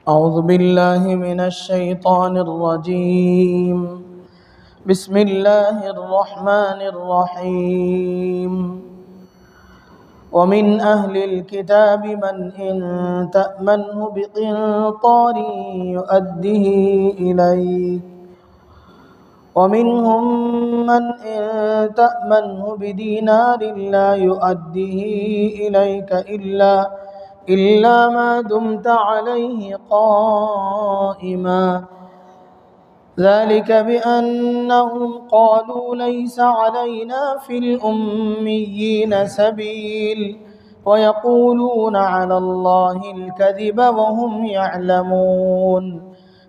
أعوذ بالله من الشيطان الرجيم. بسم الله الرحمن الرحيم. ومن أهل الكتاب من إن تأمنه بقنطار يؤده إليك ومنهم من إن تأمنه بدينار لا يؤده إليك إلا ما دمت عليه قائما ذلك بأنهم قالوا ليس علينا في الأميين سبيل ويقولون على الله الكذب وهم يعلمون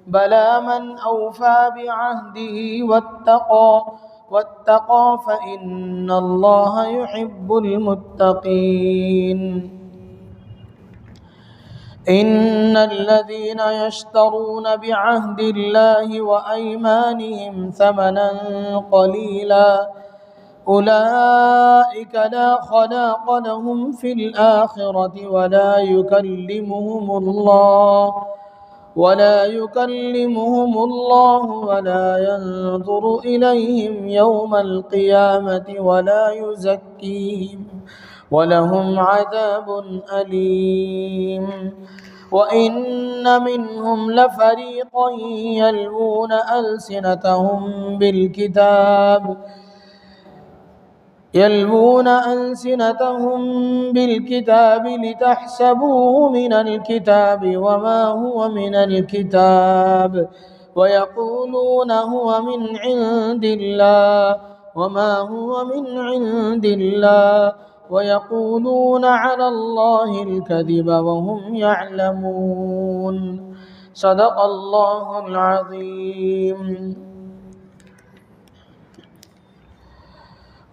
بلى من أوفى بعهده واتقى فإن الله يحب المتقين. إن الذين يشترون بعهد الله وأيمانهم ثمنا قليلا أولئك لا خلاق لهم في الآخرة ولا يكلمهم الله ولا ينظر إليهم يوم القيامة ولا يزكيهم ولهم عذاب أليم. وإن منهم لفريقا يلوون ألسنتهم بالكتاب لتحسبوه من الكتاب وما هو من الكتاب ويقولون هو من عند الله وما هو من عند الله ويقولون على الله الكذب وهم يعلمون. صدق الله العظيم.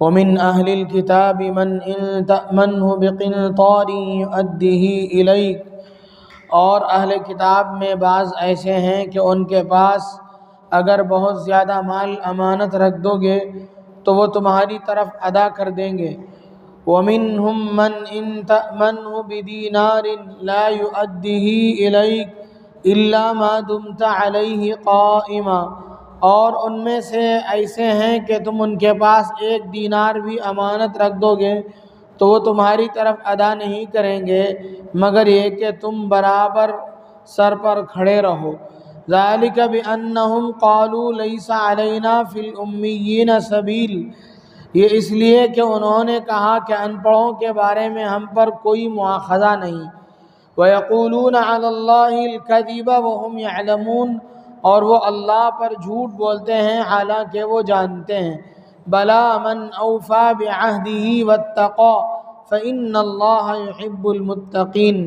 ومن أهل الكتاب من إن تأمنه بقنطار يؤده إليك، اور اہل کتاب میں بعض ایسے ہیں کہ ان کے پاس اگر بہت زیادہ مال امانت رکھ دو گے تو وہ تمہاری طرف ادا کر دیں گے. وَمِنْهُمْ مَنْ إِن تَأْمَنْهُ بِدِينَارٍ لَا يُؤَدِّهِ إِلَيْكَ إِلَّا مَا دُمْتَ عَلَيْهِ قَائِمًا، اور ان میں سے ایسے ہیں کہ تم ان کے پاس 1 دینار بھی امانت رکھ دو گے تو وہ تمہاری طرف ادا نہیں کریں گے مگر یہ کہ تم برابر سر پر کھڑے رہو. ذَلِكَ بِأَنَّهُمْ قَالُوا لَيْسَ عَلَيْنَا فِي الْأُمِّيِّينَ سَبِيلٌ، یہ اس لیے کہ انہوں نے کہا کہ ان پڑھوں کے بارے میں ہم پر کوئی مواخذہ نہیں. وَيَقُولُونَ عَلَى اللَّهِ الْكَذِبَ وَهُمْ يَعْلَمُونَ، اور وہ اللہ پر جھوٹ بولتے ہیں حالانکہ وہ جانتے ہیں. بَلَى مَنْ أَوْفَى بِعَهْدِهِ وَاتَّقَى فَإِنَّ اللَّهَ يُحِبُّ الْمُتَّقِينَ،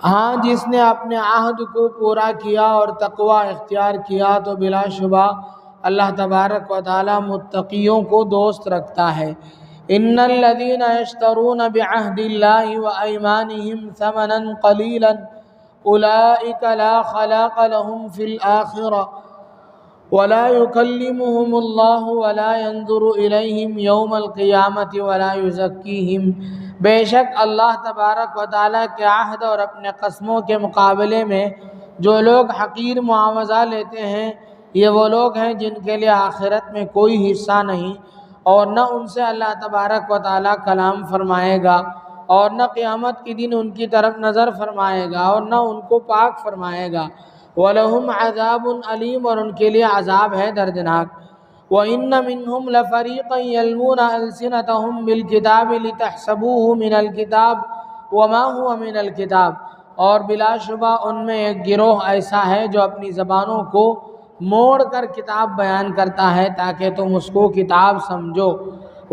ہاں جس نے اپنے عہد کو پورا کیا اور تقوی اختیار کیا تو بلا شبہ اللہ تبارک و تعالی متقیوں کو دوست رکھتا ہے. ان الذين يشترون بعهد الله وايمانهم ثمنا قليلا اولئك لا خلاق لهم في الاخره ولا يكلمهم الله ولا ينظر اليهم يوم القيامه ولا يزكيهم، بے شک اللہ تبارک و تعالی کے عہد اور اپنے قسموں کے مقابلے میں جو لوگ حقیر معاوضہ لیتے ہیں یہ وہ لوگ ہیں جن کے لیے آخرت میں کوئی حصہ نہیں، اور نہ ان سے اللہ تبارک و تعالی کلام فرمائے گا اور نہ قیامت کے دن ان کی طرف نظر فرمائے گا اور نہ ان کو پاک فرمائے گا. وَلَهُمْ عَذَابٌ أَلِيمٌ، اور ان کے لیے عذاب ہے دردناک. وَإِنَّ مِنْهُمْ لَفَرِيقًا يَلْوُونَ أَلْسِنَتَهُمْ بِالْكِتَابِ لِتَحْسَبُوهُ مِنَ الْكِتَابِ وَمَا هُوَ مِنَ الْكِتَابِ، اور بلا شبہ ان میں ایک گروہ ایسا ہے جو اپنی زبانوں کو موڑ کر کتاب بیان کرتا ہے تاکہ تم اس کو کتاب سمجھو.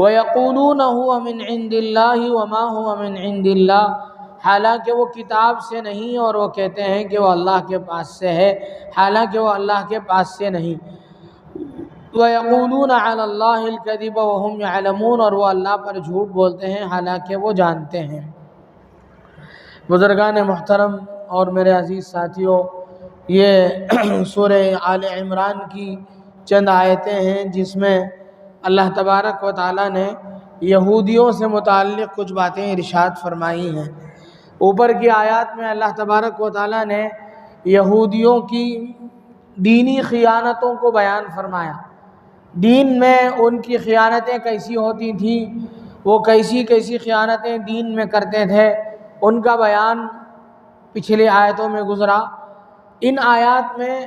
وَيَقُولُونَ هُوَ مِنْ عِنْدِ اللَّهِ وَمَا هُوَ مِنْ عِنْدِ اللَّهِ، حالانکہ وہ کتاب سے نہیں اور وہ کہتے ہیں کہ وہ اللہ کے پاس سے ہے حالانکہ وہ اللہ کے پاس سے نہیں. وَيَقُولُونَ عَلَى اللَّهِ الْكَذِبَ وَهُمْ يَعْلَمُونَ، اور وہ اللہ پر جھوٹ بولتے ہیں حالانکہ وہ جانتے ہیں. بزرگان محترم اور میرے عزیز ساتھیوں، یہ سورہ آل عمران کی چند آیتیں ہیں جس میں اللہ تبارک و تعالیٰ نے یہودیوں سے متعلق کچھ باتیں ارشاد فرمائی ہیں. اوپر کی آیات میں اللہ تبارک و تعالیٰ نے یہودیوں کی دینی خیانتوں کو بیان فرمایا۔ دین میں ان کی خیانتیں کیسی ہوتی تھیں، وہ کیسی کیسی خیانتیں دین میں کرتے تھے، ان کا بیان پچھلی آیتوں میں گزرا۔ ان آیات میں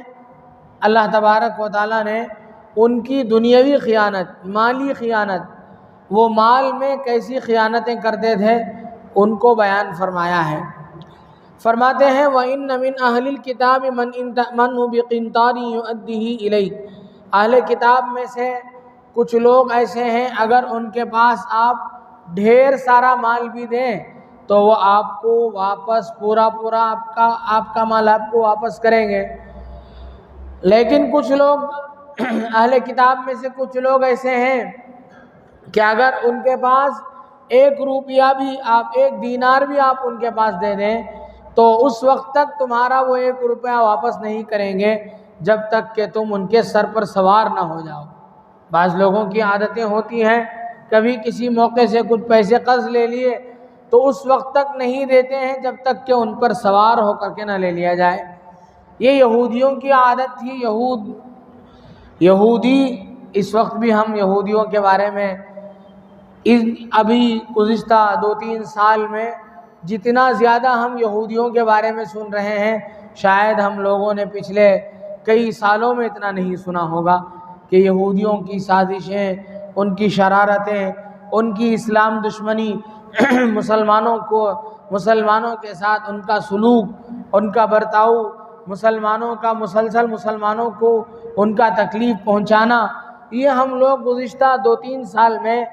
اللہ تبارک و تعالیٰ نے ان کی دنیاوی خیانت، مالی خیانت، وہ مال میں کیسی خیانتیں کرتے تھے ان کو بیان فرمایا ہے۔ فرماتے ہیں وَإِنَّ مِنْ أَهْلِ الْكِتَابِ مَنْ إِنْ تَأْمَنْهُ بِقِنْطَارٍ يُؤَدِّهِ إِلَيْكَ، اہل کتاب میں سے کچھ لوگ ایسے ہیں اگر ان کے پاس آپ ڈھیر سارا مال بھی دیں تو وہ آپ کو واپس پورا آپ کا مال آپ کو واپس کریں گے۔ لیکن کچھ لوگ اہل کتاب میں سے کچھ لوگ ایسے ہیں کہ اگر ان کے پاس 1 روپیہ بھی آپ 1 دینار بھی آپ ان کے پاس دے دیں تو اس وقت تک تمہارا وہ 1 روپیہ واپس نہیں کریں گے جب تک کہ تم ان کے سر پر سوار نہ ہو جاؤ۔ بعض لوگوں کی عادتیں ہوتی ہیں، کبھی کسی موقع سے کچھ پیسے قرض لے لیے تو اس وقت تک نہیں دیتے ہیں جب تک کہ ان پر سوار ہو کر کے نہ لے لیا جائے۔ یہ یہودیوں کی عادت تھی۔ یہودی اس وقت بھی ہم یہودیوں کے بارے میں ابھی گزشتہ 2-3 سال میں جتنا زیادہ ہم یہودیوں کے بارے میں سن رہے ہیں شاید ہم لوگوں نے پچھلے کئی سالوں میں اتنا نہیں سنا ہوگا کہ یہودیوں کی سازشیں، ان کی شرارتیں، ان کی اسلام دشمنی، مسلمانوں کے ساتھ ان کا سلوک، ان کا برتاؤ، مسلمانوں کو ان کا تکلیف پہنچانا، یہ ہم لوگ گزشتہ 2-3 سال میں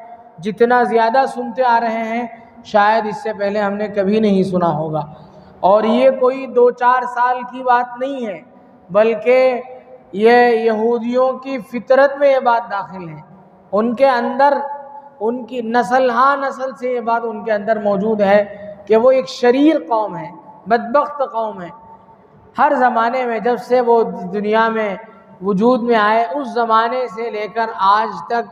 جتنا زیادہ سنتے آ رہے ہیں شاید اس سے پہلے ہم نے کبھی نہیں سنا ہوگا۔ اور یہ کوئی 2-4 سال کی بات نہیں ہے بلکہ یہ یہودیوں کی فطرت میں یہ بات داخل ہے، ان کے اندر، ان کی نسل سے یہ بات ان کے اندر موجود ہے کہ وہ ایک شریر قوم ہے، بدبخت قوم ہے۔ ہر زمانے میں جب سے وہ دنیا میں وجود میں آئے اس زمانے سے لے کر آج تک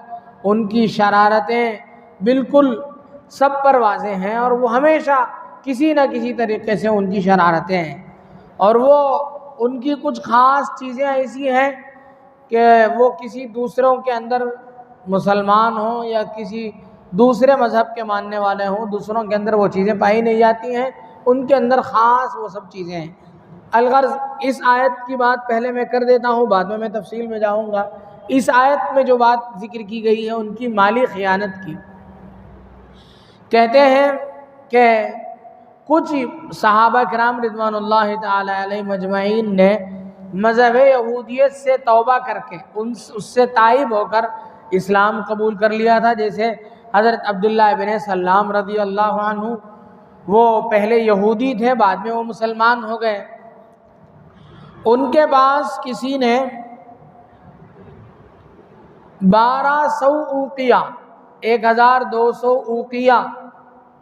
ان کی شرارتیں بالکل سب پر واضح ہیں، اور وہ ہمیشہ کسی نہ کسی طریقے سے ان کی شرارتیں ہیں۔ اور وہ ان کی کچھ خاص چیزیں ایسی ہیں کہ وہ کسی دوسروں کے اندر، مسلمان ہوں یا کسی دوسرے مذہب کے ماننے والے ہوں، دوسروں کے اندر وہ چیزیں پائی نہیں جاتی ہیں، ان کے اندر خاص وہ سب چیزیں ہیں۔ الغرض اس آیت کی بات پہلے میں کر دیتا ہوں، بعد میں تفصیل میں جاؤں گا۔ اس آیت میں جو بات ذکر کی گئی ہے ان کی مالی خیانت کی، کہتے ہیں کہ کچھ صحابہ کرام رضوان اللہ تعالی علیہ مجمعین نے مذہب یہودیت سے توبہ کر کے اس سے تائب ہو کر اسلام قبول کر لیا تھا، جیسے حضرت عبداللہ ابن سلام رضی اللہ عنہ، وہ پہلے یہودی تھے بعد میں وہ مسلمان ہو گئے۔ ان کے پاس کسی نے 1200 اوقیہ 1200 اوقیہ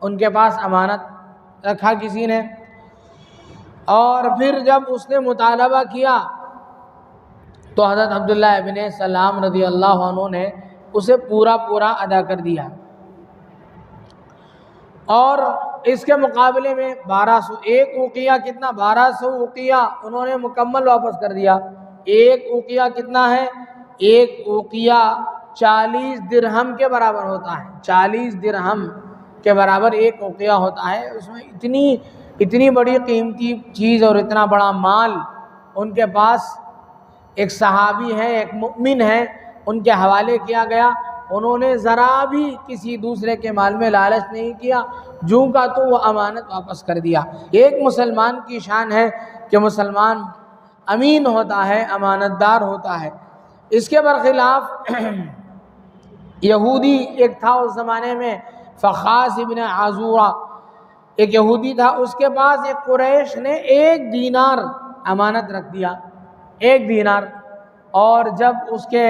ان کے پاس امانت رکھا کسی نے، اور پھر جب اس نے مطالبہ کیا تو حضرت عبداللہ ابن سلام رضی اللہ عنہ نے اسے پورا ادا کر دیا، اور اس کے مقابلے میں 1 اوقیہ کتنا، 1200 اوقیہ انہوں نے مکمل واپس کر دیا۔ 1 اوقیہ کتنا ہے؟ 1 اوقیہ 40 درہم کے برابر ہوتا ہے، 40 درہم کے برابر 1 اوقیہ ہوتا ہے۔ اس میں اتنی بڑی قیمتی چیز اور اتنا بڑا مال ان کے پاس، ایک صحابی ہے، ایک مؤمن ہے، ان کے حوالے کیا گیا، انہوں نے ذرا بھی کسی دوسرے کے مال میں لالچ نہیں کیا، جوں کا تو وہ امانت واپس کر دیا۔ ایک مسلمان کی شان ہے کہ مسلمان امین ہوتا ہے، امانت دار ہوتا ہے۔ اس کے برخلاف یہودی ایک تھا اس زمانے میں، فخاص ابن عزورہ ایک یہودی تھا، اس کے پاس ایک قریش نے 1 دینار امانت رکھ دیا، 1 دینار، اور جب اس کے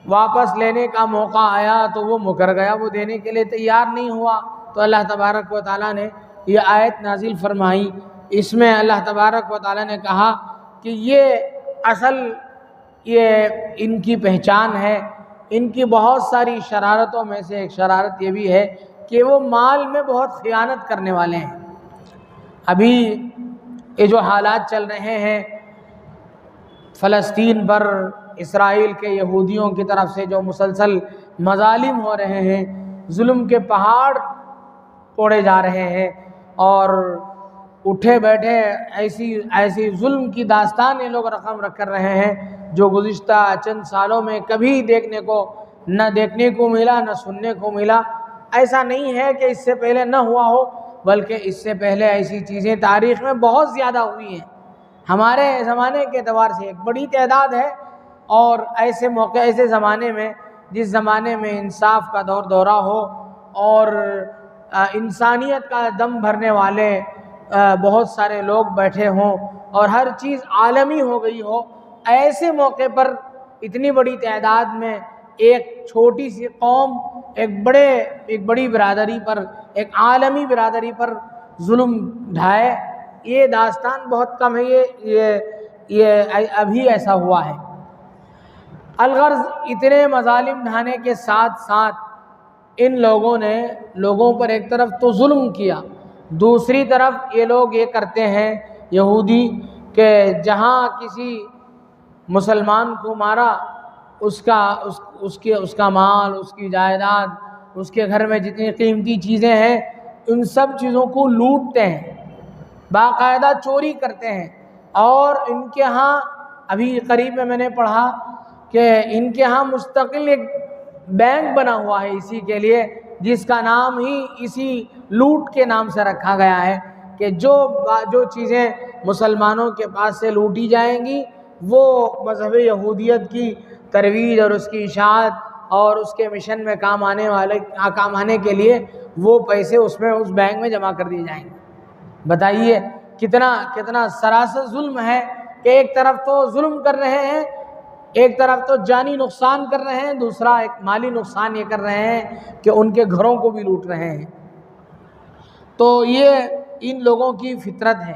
واپس لینے کا موقع آیا تو وہ مکر گیا، وہ دینے کے لیے تیار نہیں ہوا۔ تو اللہ تبارک و تعالیٰ نے یہ آیت نازل فرمائی، اس میں اللہ تبارک و تعالیٰ نے کہا کہ یہ ان کی پہچان ہے، ان کی بہت ساری شرارتوں میں سے ایک شرارت یہ بھی ہے کہ وہ مال میں بہت خیانت کرنے والے ہیں۔ ابھی یہ جو حالات چل رہے ہیں فلسطین پر اسرائیل کے یہودیوں کی طرف سے جو مسلسل مظالم ہو رہے ہیں، ظلم کے پہاڑ توڑے جا رہے ہیں، اور اٹھے بیٹھے ایسی ظلم کی داستان یہ لوگ رقم رکھ کر رہے ہیں جو گزشتہ چند سالوں میں کبھی دیکھنے کو ملا نہ سننے کو ملا۔ ایسا نہیں ہے کہ اس سے پہلے نہ ہوا ہو، بلکہ اس سے پہلے ایسی چیزیں تاریخ میں بہت زیادہ ہوئی ہیں۔ ہمارے زمانے کے اعتبار سے ایک بڑی تعداد ہے، اور ایسے موقع ایسے زمانے میں جس زمانے میں انصاف کا دورہ ہو اور انسانیت کا دم بھرنے والے بہت سارے لوگ بیٹھے ہوں اور ہر چیز عالمی ہو گئی ہو، ایسے موقع پر اتنی بڑی تعداد میں ایک چھوٹی سی قوم ایک بڑی برادری پر، ایک عالمی برادری پر ظلم ڈھائے، یہ داستان بہت کم ہے۔ یہ ابھی ایسا ہوا ہے۔ الغرض اتنے مظالم ڈھانے کے ساتھ ساتھ ان لوگوں نے لوگوں پر ایک طرف تو ظلم کیا، دوسری طرف یہ لوگ یہ کرتے ہیں یہودی کہ جہاں کسی مسلمان کو مارا اس کا مال، اس کی جائیداد، اس کے گھر میں جتنی قیمتی چیزیں ہیں ان سب چیزوں کو لوٹتے ہیں، باقاعدہ چوری کرتے ہیں۔ اور ان کے ہاں ابھی قریب میں نے پڑھا کہ ان کے ہاں مستقل ایک بینک بنا ہوا ہے اسی کے لیے، جس کا نام ہی اسی لوٹ کے نام سے رکھا گیا ہے کہ جو چیزیں مسلمانوں کے پاس سے لوٹی جائیں گی وہ مذہب یہودیت کی ترویج اور اس کی اشاعت اور اس کے مشن میں کام آنے کے لیے وہ پیسے اس بینک میں جمع کر دیے جائیں گے۔ بتائیے کتنا سراسر ظلم ہے کہ ایک طرف تو ظلم کر رہے ہیں، ایک طرف تو جانی نقصان کر رہے ہیں، دوسرا ایک مالی نقصان یہ کر رہے ہیں کہ ان کے گھروں کو بھی لوٹ رہے ہیں۔ تو یہ ان لوگوں کی فطرت ہے۔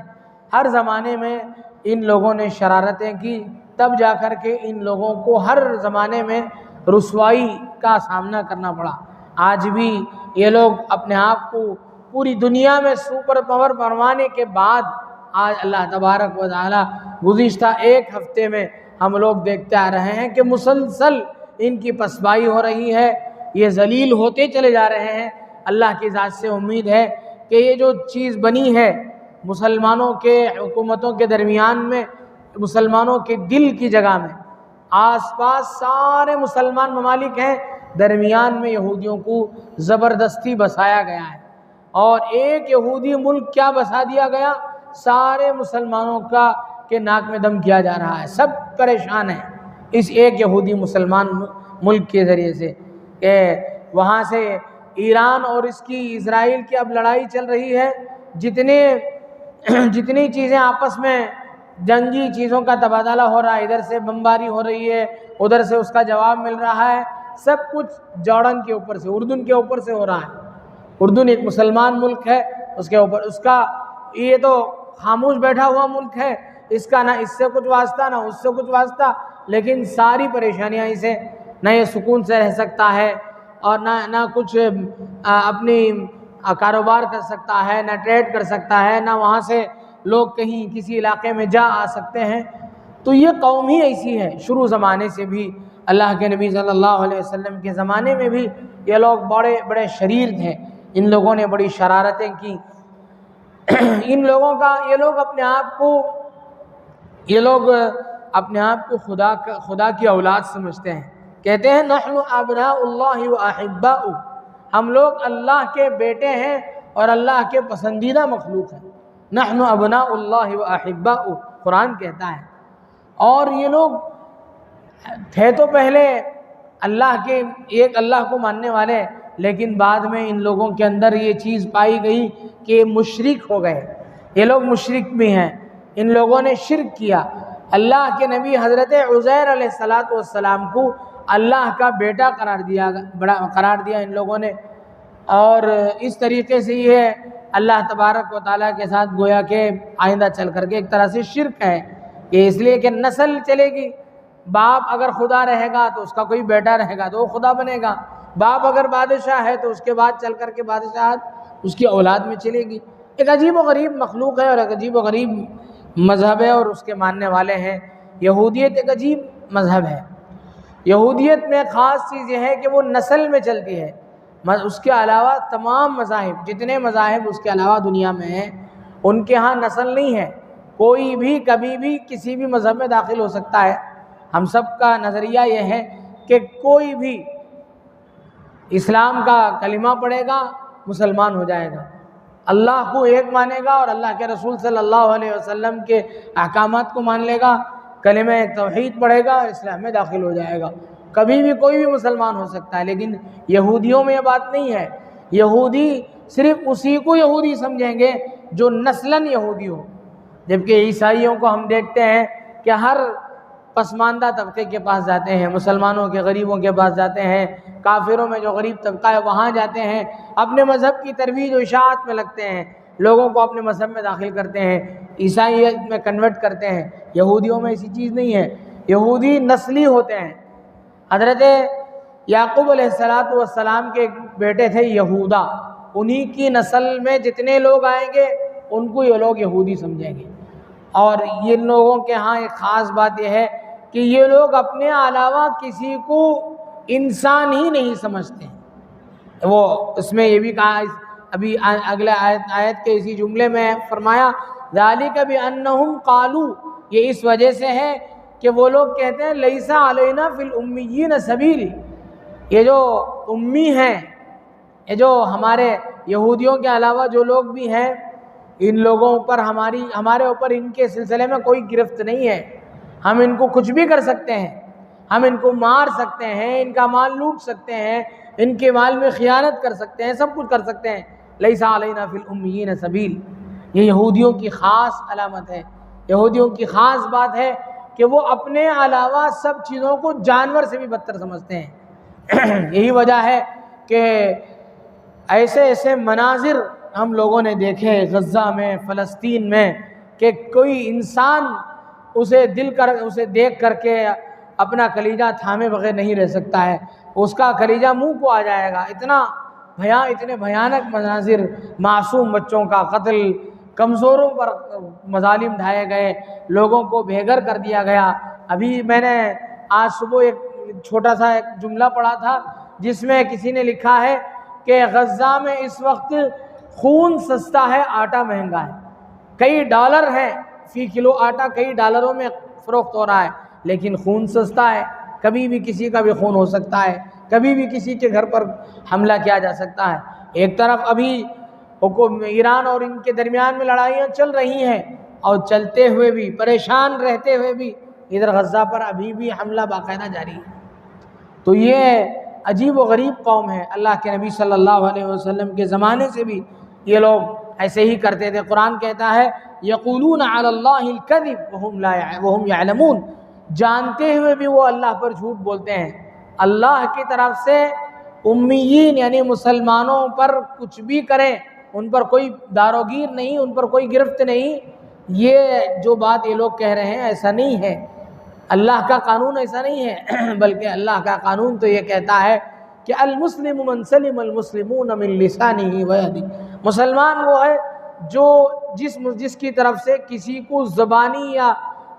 ہر زمانے میں ان لوگوں نے شرارتیں کی، تب جا کر کے ان لوگوں کو ہر زمانے میں رسوائی کا سامنا کرنا پڑا۔ آج بھی یہ لوگ اپنے آپ کو پوری دنیا میں سپر پاور بنوانے کے بعد آج اللہ تبارک و تعالی گزشتہ ایک ہفتے میں ہم لوگ دیکھتے آ رہے ہیں کہ مسلسل ان کی پسپائی ہو رہی ہے، یہ ذلیل ہوتے چلے جا رہے ہیں۔ اللہ کی ذات سے امید ہے کہ یہ جو چیز بنی ہے مسلمانوں کے حکومتوں کے درمیان میں، مسلمانوں کے دل کی جگہ میں، آس پاس سارے مسلمان ممالک ہیں، درمیان میں یہودیوں کو زبردستی بسایا گیا ہے، اور ایک یہودی ملک کیا بسا دیا گیا، سارے مسلمانوں کے ناک میں دم کیا جا رہا ہے۔ سب پریشان ہیں اس ایک یہودی مسلمان ملک کے ذریعے سے کہ وہاں سے ایران اور اس کی اسرائیل کی اب لڑائی چل رہی ہے، جتنی چیزیں آپس میں جنگی چیزوں کا تبادلہ ہو رہا ہے، ادھر سے بمباری ہو رہی ہے، ادھر سے اس کا جواب مل رہا ہے، سب کچھ جارڈن کے اوپر سے، اردن کے اوپر سے ہو رہا ہے۔ اردن ایک مسلمان ملک ہے، اس کے اوپر اس کا یہ تو خاموش بیٹھا ہوا ملک ہے، اس کا نہ اس سے کچھ واسطہ نہ اس سے کچھ واسطہ، لیکن ساری پریشانیاں اسے، نہ یہ سکون سے رہ سکتا ہے اور نہ کچھ اپنی کاروبار کر سکتا ہے، نہ ٹریڈ کر سکتا ہے، نہ وہاں سے لوگ کہیں کسی علاقے میں جا آ سکتے ہیں۔ تو یہ قوم ہی ایسی ہے، شروع زمانے سے بھی اللہ کے نبی صلی اللہ علیہ وسلم کے زمانے میں بھی یہ لوگ بڑے بڑے شریر تھے، ان لوگوں نے بڑی شرارتیں کی۔ یہ لوگ اپنے آپ کو خدا کی اولاد سمجھتے ہیں، کہتے ہیں نحن ابناء اللہ و احباؤہ، ہم لوگ اللہ کے بیٹے ہیں اور اللہ کے پسندیدہ مخلوق ہیں۔ نحن ابناء اللہ و احباؤہ قرآن کہتا ہے۔ اور یہ لوگ تھے تو پہلے اللہ کو ماننے والے، لیکن بعد میں ان لوگوں کے اندر یہ چیز پائی گئی کہ مشرک ہو گئے، یہ لوگ مشرک بھی ہیں، ان لوگوں نے شرک کیا۔ اللہ کے نبی حضرت عزیر علیہ السلام کو اللہ کا بیٹا قرار دیا ان لوگوں نے، اور اس طریقے سے یہ اللہ تبارک و تعالیٰ کے ساتھ گویا کہ آئندہ چل کر کے ایک طرح سے شرک ہے، کہ اس لیے کہ نسل چلے گی، باپ اگر خدا رہے گا تو اس کا کوئی بیٹا رہے گا تو وہ خدا بنے گا، باپ اگر بادشاہ ہے تو اس کے بعد چل کر کے بادشاہت اس کی اولاد میں چلے گی۔ ایک عجیب و غریب مخلوق ہے اور ایک عجیب و غریب مذہب ہے اور اس کے ماننے والے ہیں۔ یہودیت ایک عجیب مذہب ہے۔ یہودیت میں خاص چیز یہ ہے کہ وہ نسل میں چلتی ہے۔ اس کے علاوہ تمام مذاہب، جتنے مذاہب اس کے علاوہ دنیا میں ہیں، ان کے ہاں نسل نہیں ہے۔ کوئی بھی کبھی بھی کسی بھی مذہب میں داخل ہو سکتا ہے۔ ہم سب کا نظریہ یہ ہے کہ کوئی بھی اسلام کا کلمہ پڑھے گا مسلمان ہو جائے گا، اللہ کو ایک مانے گا اور اللہ کے رسول صلی اللہ علیہ وسلم کے احکامات کو مان لے گا، کلمہ توحید پڑھے گا اور اسلام میں داخل ہو جائے گا۔ کبھی بھی کوئی بھی مسلمان ہو سکتا ہے، لیکن یہودیوں میں یہ بات نہیں ہے۔ یہودی صرف اسی کو یہودی سمجھیں گے جو نسلاً یہودی ہو، جبکہ عیسائیوں کو ہم دیکھتے ہیں کہ ہر پسماندہ طبقے کے پاس جاتے ہیں، مسلمانوں کے غریبوں کے پاس جاتے ہیں، کافروں میں جو غریب طبقہ ہے وہاں جاتے ہیں، اپنے مذہب کی ترویج و اشاعت میں لگتے ہیں، لوگوں کو اپنے مذہب میں داخل کرتے ہیں، عیسائیت میں کنورٹ کرتے ہیں۔ یہودیوں میں ایسی چیز نہیں ہے۔ یہودی نسلی ہوتے ہیں۔ حضرت یعقوب علیہ السلام کے بیٹے تھے یہودا، انہی کی نسل میں جتنے لوگ آئیں گے ان کو یہ لوگ یہودی سمجھیں گے۔ اور یہ لوگوں کے ہاں ایک خاص بات یہ ہے کہ یہ لوگ اپنے علاوہ کسی کو انسان ہی نہیں سمجھتے۔ وہ اس میں یہ بھی کہا، ابھی اگلے آیت کے اسی جملے میں فرمایا ذالک بانہم قالوا، یہ اس وجہ سے ہے کہ وہ لوگ کہتے ہیں لیس علینا فی الامیین سبیل، یہ جو امی ہیں، یہ جو ہمارے یہودیوں کے علاوہ جو لوگ بھی ہیں، ان لوگوں پر ہمارے اوپر ان کے سلسلے میں کوئی گرفت نہیں ہے، ہم ان کو کچھ بھی کر سکتے ہیں، ہم ان کو مار سکتے ہیں، ان کا مال لوٹ سکتے ہیں، ان کے مال میں خیانت کر سکتے ہیں، سب کچھ کر سکتے ہیں۔ لیس علینا فی الامیین سبیل، یہ یہودیوں کی خاص علامت ہے، یہودیوں کی خاص بات ہے کہ وہ اپنے علاوہ سب چیزوں کو جانور سے بھی بدتر سمجھتے ہیں۔ یہی وجہ ہے کہ ایسے مناظر ہم لوگوں نے دیکھے غزہ میں، فلسطین میں، کہ کوئی انسان اسے دیکھ کر کے اپنا کلیجہ تھامے بغیر نہیں رہ سکتا ہے، اس کا کلیجہ منہ کو آ جائے گا۔ اتنے بھیانک مناظر، معصوم بچوں کا قتل، کمزوروں پر مظالم ڈھائے گئے، لوگوں کو بے گھر کر دیا گیا۔ ابھی میں نے آج صبح ایک چھوٹا سا ایک جملہ پڑھا تھا جس میں کسی نے لکھا ہے کہ غزہ میں اس وقت خون سستا ہے، آٹا مہنگا ہے، کئی ڈالر ہیں فی کلو آٹا، کئی ڈالروں میں فروخت ہو رہا ہے، لیکن خون سستا ہے، کبھی بھی کسی کا بھی خون ہو سکتا ہے، کبھی بھی کسی کے گھر پر حملہ کیا جا سکتا ہے۔ ایک طرف ابھی ایران اور ان کے درمیان میں لڑائیاں چل رہی ہیں، اور چلتے ہوئے بھی، پریشان رہتے ہوئے بھی، ادھر غزہ پر ابھی بھی حملہ باقاعدہ جاری ہے۔ تو یہ عجیب و غریب قوم ہے۔ اللہ کے نبی صلی اللہ علیہ وسلم کے زمانے سے بھی یہ لوگ ایسے ہی کرتے تھے۔ قرآن کہتا ہے یقولون علی اللہ الکذب وہم یعلمون، جانتے ہوئے بھی وہ اللہ پر جھوٹ بولتے ہیں۔ اللہ کی طرف سے امیین یعنی مسلمانوں پر کچھ بھی کریں، ان پر کوئی داروگیر نہیں، ان پر کوئی گرفت نہیں، یہ جو بات یہ لوگ کہہ رہے ہیں ایسا نہیں ہے۔ اللہ کا قانون ایسا نہیں ہے، بلکہ اللہ کا قانون تو یہ کہتا ہے کہ المسلم من سلم المسلمون من لسانہ ویدہ، مسلمان وہ ہے جو جس کی طرف سے کسی کو زبانی یا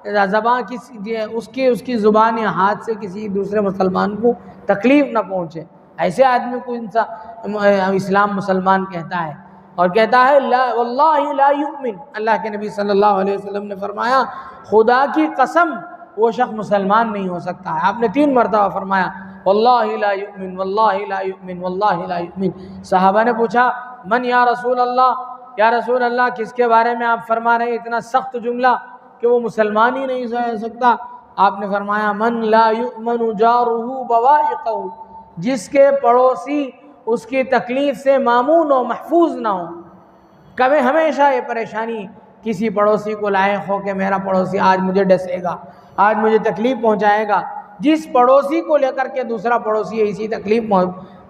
اس کی زبان یا ہاتھ سے کسی دوسرے مسلمان کو تکلیف نہ پہنچے، ایسے آدمی کو اسلام مسلمان کہتا ہے۔ اور کہتا ہے واللہ لا یؤمن، اللہ کے نبی صلی اللہ علیہ وسلم نے فرمایا خدا کی قسم وہ شخص مسلمان نہیں ہو سکتا ہے۔ آپ نے 3 مرتبہ فرمایا واللہ لا یؤمن، واللہ لا یؤمن، واللہ لا یؤمن۔ صحابہ نے پوچھا من یا رسول اللہ، یا رسول اللہ کس کے بارے میں آپ فرما رہے ہیں اتنا سخت جملہ کہ وہ مسلمان ہی نہیں ہو سکتا؟ آپ نے فرمایا من لا یؤمن جارہ بوائقہ، جس کے پڑوسی اس کی تکلیف سے مامون و محفوظ نہ ہو۔ کبھی ہمیشہ یہ پریشانی کسی پڑوسی کو لائق ہو کہ میرا پڑوسی آج مجھے ڈسے گا، آج مجھے تکلیف پہنچائے گا، جس پڑوسی کو لے کر کے دوسرا پڑوسی اسی تکلیف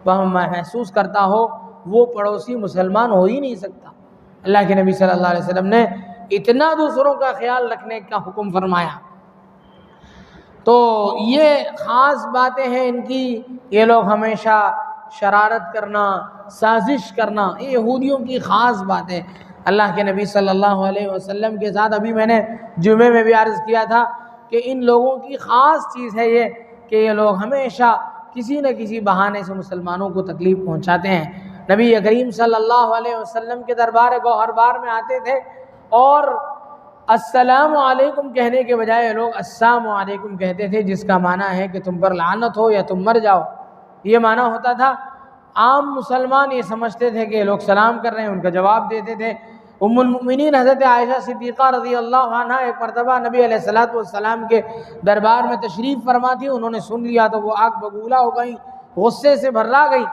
محسوس کرتا ہو، وہ پڑوسی مسلمان ہو ہی نہیں سکتا۔ اللہ کے نبی صلی اللہ علیہ وسلم نے اتنا دوسروں کا خیال رکھنے کا حکم فرمایا۔ تو یہ خاص باتیں ہیں ان کی، یہ لوگ ہمیشہ شرارت کرنا، سازش کرنا، یہ یہودیوں کی خاص بات ہے۔ اللہ کے نبی صلی اللہ علیہ وسلم کے ساتھ ابھی میں نے جمعے میں بھی عرض کیا تھا کہ ان لوگوں کی خاص چیز ہے یہ کہ یہ لوگ ہمیشہ کسی نہ کسی بہانے سے مسلمانوں کو تکلیف پہنچاتے ہیں۔ نبی کریم صلی اللہ علیہ وسلم کے دربار گوہر بار میں آتے تھے اور السلام علیکم کہنے کے بجائے لوگ السلام علیکم کہتے تھے، جس کا معنی ہے کہ تم پر لعنت ہو یا تم مر جاؤ، یہ معنی ہوتا تھا۔ عام مسلمان یہ سمجھتے تھے کہ لوگ سلام کر رہے ہیں، ان کا جواب دیتے تھے۔ ام المؤمنین حضرت عائشہ صدیقہ رضی اللہ عنہ ایک مرتبہ نبی علیہ السلام کے دربار میں تشریف فرما تھی، انہوں نے سن لیا تو وہ آگ بگولا ہو گئیں، غصے سے بھرا گئی۔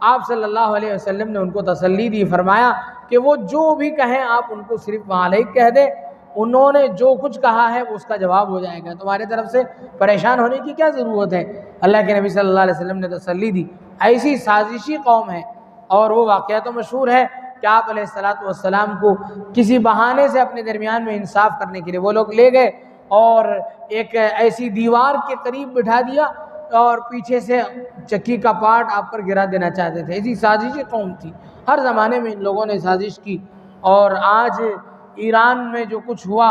آپ صلی اللہ علیہ وسلم نے ان کو تسلی دی، فرمایا کہ وہ جو بھی کہیں آپ ان کو صرف وعلیک کہہ دیں، انہوں نے جو کچھ کہا ہے اس کا جواب ہو جائے گا، تمہاری طرف سے پریشان ہونے کی کیا ضرورت ہے۔ اللہ کے نبی صلی اللہ علیہ وسلم نے تسلی دی۔ ایسی سازشی قوم ہے، اور وہ واقعہ تو مشہور ہے کہ آپ علیہ السلام کو کسی بہانے سے اپنے درمیان میں انصاف کرنے کے لیے وہ لوگ لے گئے اور ایک ایسی دیوار کے قریب بٹھا دیا اور پیچھے سے چکی کا پارٹ آپ پر گرا دینا چاہتے تھے۔ ایسی سازشی قوم تھی، ہر زمانے میں ان لوگوں نے سازش کی۔ اور آج ایران میں جو کچھ ہوا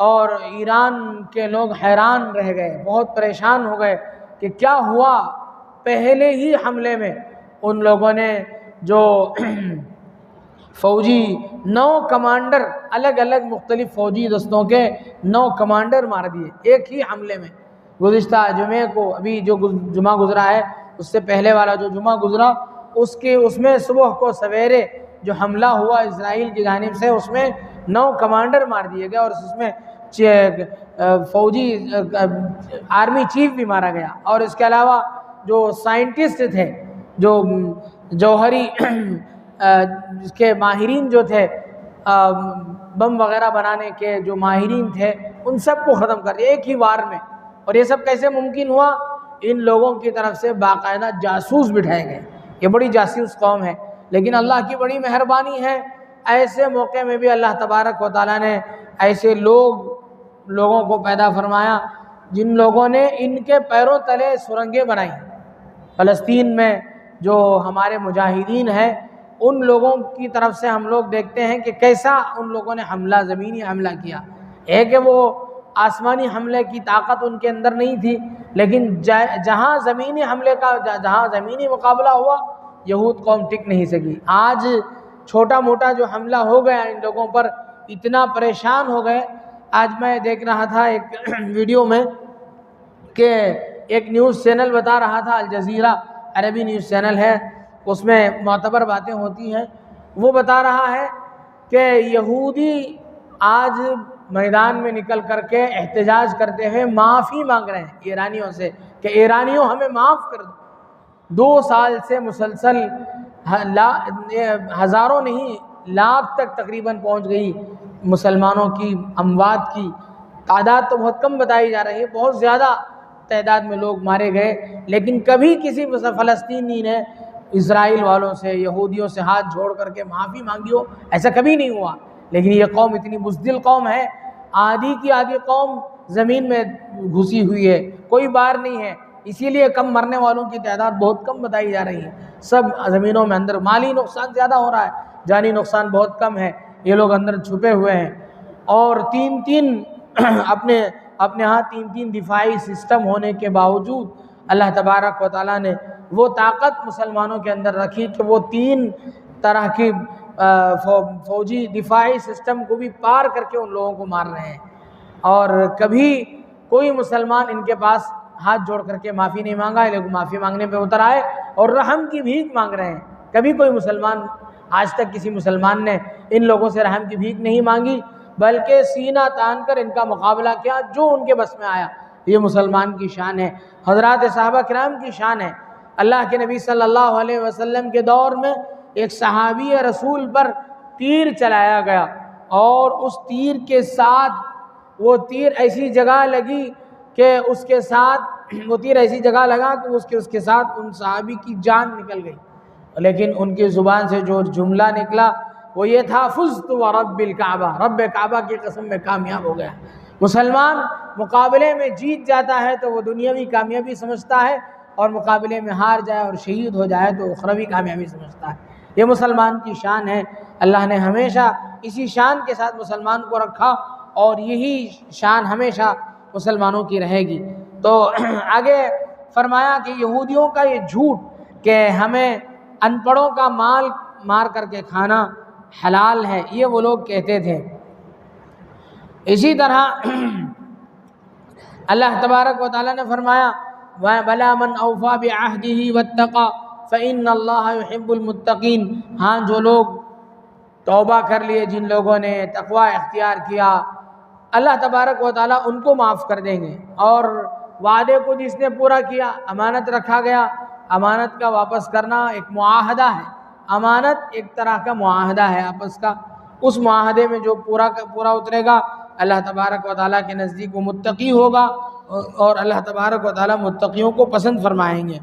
اور ایران کے لوگ حیران رہ گئے، بہت پریشان ہو گئے کہ کیا ہوا۔ پہلے ہی حملے میں ان لوگوں نے جو فوجی 9 کمانڈر، الگ الگ مختلف فوجی دستوں کے 9 کمانڈر مار دیے ایک ہی حملے میں۔ گزشتہ جمعے کو، ابھی جو جمعہ گزرا ہے اس سے پہلے والا جو جمعہ گزرا، اس میں صبح کو سویرے جو حملہ ہوا اسرائیل کی جانب سے، اس میں 9 کمانڈر مار دیے گئے اور اس میں فوجی آرمی چیف بھی مارا گیا۔ اور اس کے علاوہ جو سائنٹسٹ تھے، جو جوہری جس کے ماہرین جو تھے، بم وغیرہ بنانے کے جو ماہرین تھے، ان سب کو ختم کر دیا ایک ہی وار میں۔ اور یہ سب کیسے ممکن ہوا؟ ان لوگوں کی طرف سے باقاعدہ جاسوس بٹھائے گئے۔ یہ بڑی جاسوس قوم ہے، لیکن اللہ کی بڑی مہربانی ہے، ایسے موقع میں بھی اللہ تبارک و تعالیٰ نے ایسے لوگوں کو پیدا فرمایا جن لوگوں نے ان کے پیروں تلے سرنگیں بنائی۔ فلسطین میں جو ہمارے مجاہدین ہیں، ان لوگوں کی طرف سے ہم لوگ دیکھتے ہیں کہ کیسا ان لوگوں نے زمینی حملہ کیا ہے کہ وہ آسمانی حملے کی طاقت ان کے اندر نہیں تھی، لیکن جہاں زمینی مقابلہ ہوا، یہود قوم ٹک نہیں سکی۔ آج چھوٹا موٹا جو حملہ ہو گیا ان لوگوں پر، اتنا پریشان ہو گئے۔ آج میں دیکھ رہا تھا ایک ویڈیو میں کہ ایک نیوز چینل بتا رہا تھا، الجزیرہ عربی نیوز چینل ہے، اس میں معتبر باتیں ہوتی ہیں۔ وہ بتا رہا ہے کہ یہودی آج میدان میں نکل کر کے احتجاج کرتے ہوئے معافی مانگ رہے ہیں ایرانیوں سے کہ ایرانیوں ہمیں معاف کر دو۔ 2 سال سے مسلسل ہزاروں نہیں لاکھ تک تقریباً پہنچ گئی مسلمانوں کی اموات کی تعداد، تو بہت کم بتائی جا رہی ہے، بہت زیادہ تعداد میں لوگ مارے گئے، لیکن کبھی کسی فلسطینی نے اسرائیل والوں سے، یہودیوں سے ہاتھ جوڑ کر کے معافی مانگی ہو، ایسا کبھی نہیں ہوا۔ لیکن یہ قوم اتنی بزدل قوم ہے، آدھی کی آدھی قوم زمین میں گھسی ہوئی ہے، کوئی بار نہیں ہے، اسی لیے کم مرنے والوں کی تعداد بہت کم بتائی جا رہی ہے۔ سب زمینوں میں اندر، مالی نقصان زیادہ ہو رہا ہے، جانی نقصان بہت کم ہے، یہ لوگ اندر چھپے ہوئے ہیں۔ اور اپنے ہاں 3 دفاعی سسٹم ہونے کے باوجود اللہ تبارک و تعالیٰ نے وہ طاقت مسلمانوں کے اندر رکھی کہ وہ 3 طرح کی فوجی دفاعی سسٹم کو بھی پار کر کے ان لوگوں کو مار رہے ہیں۔ اور کبھی کوئی مسلمان ان کے پاس ہاتھ جوڑ کر کے معافی نہیں مانگا ہے، لیکن معافی مانگنے پہ اتر آئے اور رحم کی بھیک مانگ رہے ہیں۔ کبھی کوئی مسلمان، آج تک کسی مسلمان نے ان لوگوں سے رحم کی بھیک نہیں مانگی، بلکہ سینہ تان کر ان کا مقابلہ کیا جو ان کے بس میں آیا۔ یہ مسلمان کی شان ہے، حضرات صحابہ کرام کی شان ہے۔ اللہ کے نبی صلی اللہ علیہ وسلم کے دور میں ایک صحابی رسول پر تیر چلایا گیا، اور اس تیر کے ساتھ وہ تیر ایسی جگہ لگی کہ اس کے ساتھ ان صحابی کی جان نکل گئی۔ لیکن ان کی زبان سے جو جملہ نکلا وہ یہ تھا، فزت ورب الکعبہ، رب کعبہ کی قسم میں کامیاب ہو گیا۔ مسلمان مقابلے میں جیت جاتا ہے تو وہ دنیاوی کامیابی سمجھتا ہے، اور مقابلے میں ہار جائے اور شہید ہو جائے تو اخروی کامیابی سمجھتا ہے۔ یہ مسلمان کی شان ہے۔ اللہ نے ہمیشہ اسی شان کے ساتھ مسلمان کو رکھا اور یہی شان ہمیشہ مسلمانوں کی رہے گی۔ تو آگے فرمایا کہ یہودیوں کا یہ جھوٹ کہ ہمیں ان پڑھوں کا مال مار کر کے کھانا حلال ہے، یہ وہ لوگ کہتے تھے۔ اسی طرح اللہ تبارک و تعالیٰ نے فرمایا بَلَا مَنْ أَوْفَى بِعَهْدِهِ وَاتَّقَى فَإِنَّ اللَّهَ يُحِبُّ الْمُتَّقِينَ، ہاں جو لوگ توبہ کر لیے، جن لوگوں نے تقوی اختیار کیا، اللہ تبارک و تعالیٰ ان کو معاف کر دیں گے۔ اور وعدے کو جس نے پورا کیا، امانت رکھا گیا، امانت کا واپس کرنا ایک معاہدہ ہے، امانت ایک طرح کا معاہدہ ہے آپس کا، اس معاہدے میں جو پورا اترے گا اللہ تبارک و تعالیٰ کے نزدیک وہ متقی ہوگا اور اللہ تبارک و تعالیٰ متقیوں کو پسند فرمائیں گے۔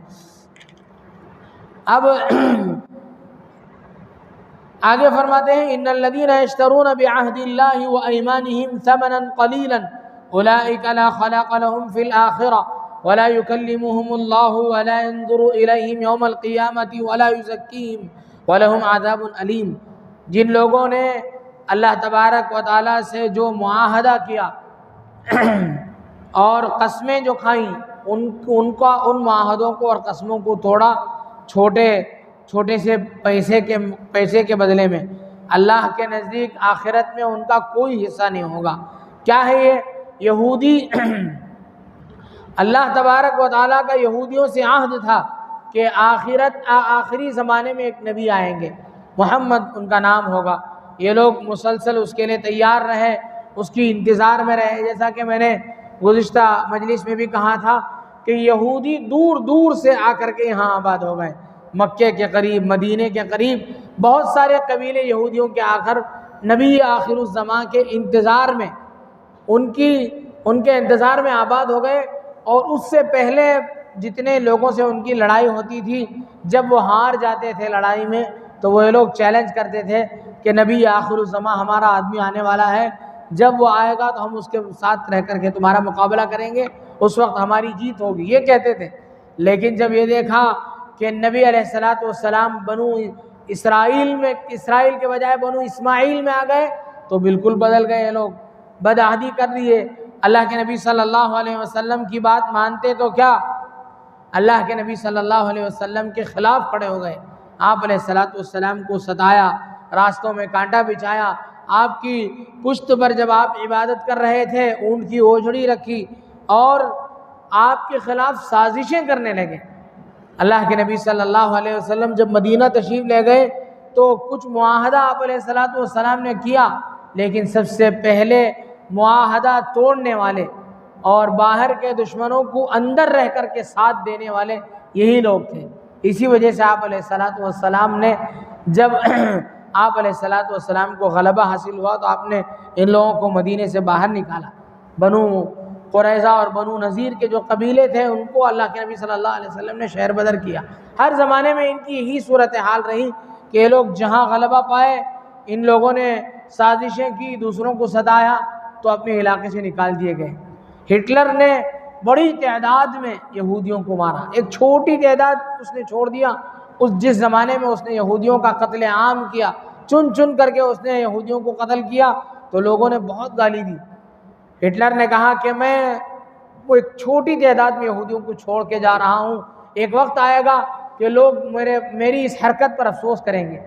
اب آگے فرماتے ہیں ان الذین یشترون بعہد اللہ وایمانہم ثمنا قلیلا اولئک لا خلاق لهم فی الآخرہ ولا یکلمهم اللہ ولا ينظر الیہم یوم القیامۃ ولا یزکیہم ولہم عذاب علیم، جن لوگوں نے اللہ تبارک و تعالیٰ سے جو معاہدہ کیا اور قسمیں جو کھائیں، ان معاہدوں کو اور قسموں کو توڑا چھوٹے سے پیسے کے بدلے میں، اللہ کے نزدیک آخرت میں ان کا کوئی حصہ نہیں ہوگا۔ کیا ہے یہ؟ یہودی اللہ تبارک و تعالیٰ کا یہودیوں سے عہد تھا کہ آخری زمانے میں ایک نبی آئیں گے، محمد ان کا نام ہوگا۔ یہ لوگ مسلسل اس کے لیے تیار رہے، اس کی انتظار میں رہے۔ جیسا کہ میں نے گزشتہ مجلس میں بھی کہا تھا کہ یہودی دور دور سے آ کر کے یہاں آباد ہو گئے، مکے کے قریب، مدینے کے قریب بہت سارے قبیلے یہودیوں کے آخر نبی آخر الزمان کے انتظار میں ان کے انتظار میں آباد ہو گئے۔ اور اس سے پہلے جتنے لوگوں سے ان کی لڑائی ہوتی تھی، جب وہ ہار جاتے تھے لڑائی میں تو وہ لوگ چیلنج کرتے تھے کہ نبی آخر الزمان ہمارا آدمی آنے والا ہے، جب وہ آئے گا تو ہم اس کے ساتھ رہ کر کے تمہارا مقابلہ کریں گے، اس وقت ہماری جیت ہوگی، یہ کہتے تھے۔ لیکن جب یہ دیکھا کہ نبی علیہ السلام بنو اسرائیل کے بجائے بنو اسماعیل میں آ گئے تو بالکل بدل گئے، لوگ بدعہدی کر لیے۔ اللہ کے نبی صلی اللہ علیہ وسلم کی بات مانتے تو کیا، اللہ کے نبی صلی اللہ علیہ وسلم کے خلاف کھڑے ہو گئے۔ آپ علیہ السلام کو ستایا، راستوں میں کانٹا بچھایا، آپ کی پشت پر جب آپ عبادت کر رہے تھے اونٹ کی اوجھڑی رکھی اور آپ کے خلاف سازشیں کرنے لگے۔ اللہ کے نبی صلی اللہ علیہ وسلم جب مدینہ تشریف لے گئے تو کچھ معاہدہ آپ علیہ السلام نے کیا، لیکن سب سے پہلے معاہدہ توڑنے والے اور باہر کے دشمنوں کو اندر رہ کر کے ساتھ دینے والے یہی لوگ تھے۔ اسی وجہ سے آپ علیہ السلام نے جب آپ علیہ السلام کو غلبہ حاصل ہوا تو آپ نے ان لوگوں کو مدینے سے باہر نکالا۔ بنو قریظہ اور بنو نذیر کے جو قبیلے تھے ان کو اللہ کے نبی صلی اللہ علیہ وسلم نے شہر بدر کیا۔ ہر زمانے میں ان کی یہی صورتحال رہی کہ یہ لوگ جہاں غلبہ پائے ان لوگوں نے سازشیں کی، دوسروں کو ستایا تو اپنے علاقے سے نکال دیے گئے۔ ہٹلر نے بڑی تعداد میں یہودیوں کو مارا، ایک چھوٹی تعداد اس نے چھوڑ دیا۔ جس زمانے میں اس نے یہودیوں کا قتل عام کیا، چن کر کے اس نے یہودیوں کو قتل کیا تو لوگوں نے بہت گالی دی۔ ہٹلر نے کہا کہ میں وہ ایک چھوٹی تعداد میں یہودیوں کو چھوڑ کے جا رہا ہوں، ایک وقت آئے گا کہ لوگ میری اس حرکت پر افسوس کریں گے،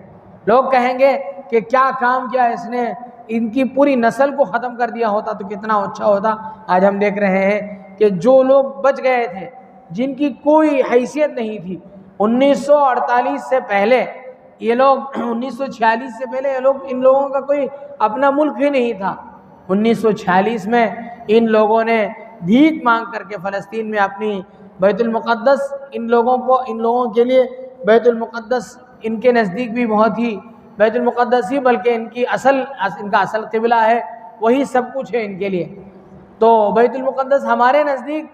لوگ کہیں گے کہ کیا کام کیا اس نے، ان کی پوری نسل کو ختم کر دیا ہوتا تو کتنا اچھا ہوتا۔ آج ہم دیکھ رہے ہیں کہ جو لوگ بچ گئے تھے، جن کی کوئی حیثیت نہیں تھی 1948 سے پہلے، یہ لوگ 1946 سے پہلے یہ لوگ، ان لوگوں کا کوئی اپنا ملک ہی نہیں تھا۔ 1946 میں ان لوگوں نے بھیک مانگ کر کے فلسطین میں اپنی بیت المقدس، ان لوگوں کے لیے بیت المقدس ان کے نزدیک بھی بہت ہی بیت المقدس ہی بلکہ ان کا اصل قبلہ ہے، وہی سب کچھ ہے ان کے لیے۔ تو بیت المقدس ہمارے نزدیک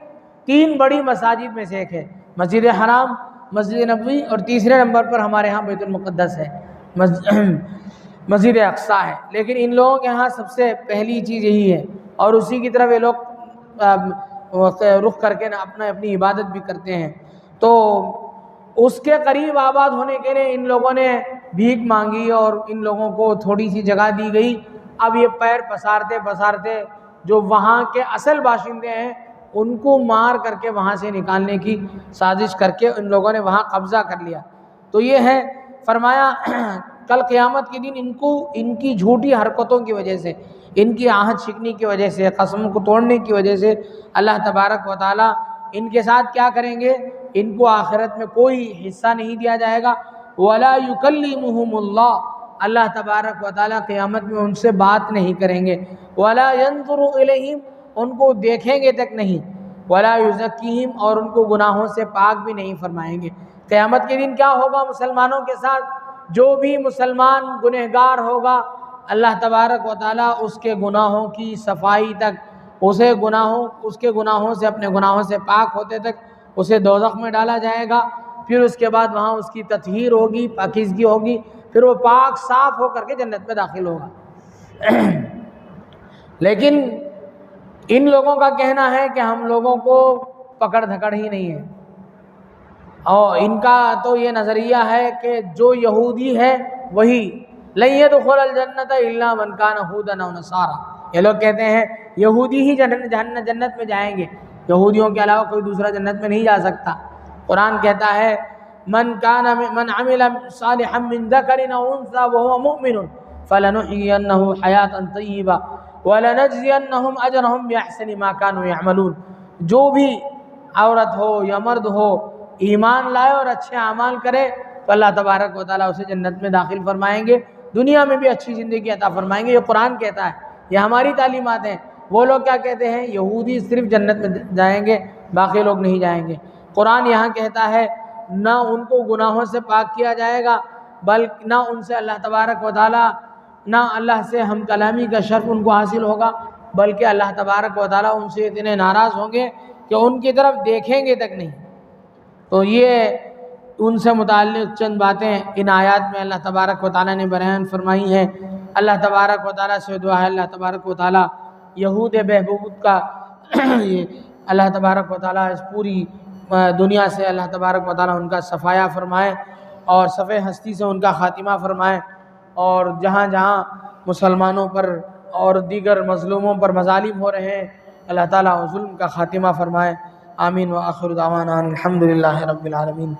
3 بڑی مساجد میں سے ایک ہے، مسجد حرام، مسجد نبوی اور تیسرے نمبر پر ہمارے ہاں بیت المقدس ہے، مسجد اقصیٰ ہے۔ لیکن ان لوگوں کے ہاں سب سے پہلی چیز یہی ہے اور اسی کی طرف یہ لوگ رخ کر کے اپنی عبادت بھی کرتے ہیں۔ تو اس کے قریب آباد ہونے کے لیے ان لوگوں نے بھیک مانگی اور ان لوگوں کو تھوڑی سی جگہ دی گئی، اب یہ پیر پسارتے پسارتے جو وہاں کے اصل باشندے ہیں ان کو مار کر کے وہاں سے نکالنے کی سازش کر کے ان لوگوں نے وہاں قبضہ کر لیا۔ تو یہ ہے، فرمایا کل قیامت کے دن ان کی جھوٹی حرکتوں کی وجہ سے، ان کی عہد شکنی کی وجہ سے، قسم کو توڑنے کی وجہ سے اللہ تبارک و تعالیٰ ان کے ساتھ کیا کریں گے؟ ان کو آخرت میں کوئی حصہ نہیں دیا جائے گا۔ وَلَا يُكَلِّمُهُمُ اللَّهُ، اللہ تبارک و تعالیٰ قیامت میں ان سے بات نہیں کریں گے۔ وَلَا يَنظُرُ إِلَيْهِمْ، ان کو دیکھیں گے تک نہیں۔ وَلَا يُزَكِّيهِمْ، اور ان کو گناہوں سے پاک بھی نہیں فرمائیں گے۔ قیامت کے دن کیا ہوگا مسلمانوں کے ساتھ؟ جو بھی مسلمان گنہگار ہوگا اللہ تبارک و تعالیٰ اس کے گناہوں کی صفائی تک، اس کے گناہوں سے، اپنے گناہوں سے پاک ہوتے تک اسے دوزخ میں ڈالا جائے گا، پھر اس کے بعد وہاں اس کی تطہیر ہوگی، پاکیزگی ہوگی، پھر وہ پاک صاف ہو کر کے جنت میں داخل ہوگا۔ لیکن ان لوگوں کا کہنا ہے کہ ہم لوگوں کو پکڑ دھکڑ ہی نہیں ہے، اور ان کا تو یہ نظریہ ہے کہ جو یہودی ہے وہی لن يدخل الجنت الا من كان هودا او نصارى، یہ لوگ کہتے ہیں یہودی ہی جنت میں جائیں گے، یہودیوں کے علاوہ کوئی دوسرا جنت میں نہیں جا سکتا۔ قرآن کہتا ہے من عمل صالحا من ذکر او انثى وهو مؤمن فلنحيينه حیاتا طیبہ ولنجزینهم اجرهم باحسن ما كانوا يعملون، جو بھی عورت ہو یا مرد ہو ایمان لائے اور اچھے اعمال کرے تو اللہ تبارک و تعالیٰ اسے جنت میں داخل فرمائیں گے، دنیا میں بھی اچھی زندگی عطا فرمائیں گے۔ یہ قرآن کہتا ہے، یہ ہماری تعلیمات ہیں۔ وہ لوگ کیا کہتے ہیں؟ یہودی صرف جنت میں جائیں گے، باقی لوگ نہیں جائیں گے۔ قرآن یہاں کہتا ہے نہ ان کو گناہوں سے پاک کیا جائے گا، بلکہ نہ ان سے اللہ تبارک و تعالیٰ، نہ اللہ سے ہم کلامی کا شرف ان کو حاصل ہوگا، بلکہ اللہ تبارک و تعالیٰ ان سے اتنے ناراض ہوں گے کہ ان کی طرف دیکھیں گے تک نہیں۔ تو یہ ان سے متعلق چند باتیں ان آیات میں اللہ تبارک و تعالیٰ نے بیان فرمائی ہیں۔ اللہ تبارک و تعالیٰ سے دعا ہے اللہ تبارک و تعالیٰ یہود بہبود کا اللہ تبارک و تعالیٰ اس پوری دنیا سے اللہ تبارک و تعالیٰ ان کا صفایا فرمائے اور صفحِ ہستی سے ان کا خاتمہ فرمائے، اور جہاں جہاں مسلمانوں پر اور دیگر مظلوموں پر مظالم ہو رہے ہیں اللہ تعالیٰ ظلم کا خاتمہ فرمائے۔ آمین۔ وآخر دعوانا الحمد للہ رب العالمین۔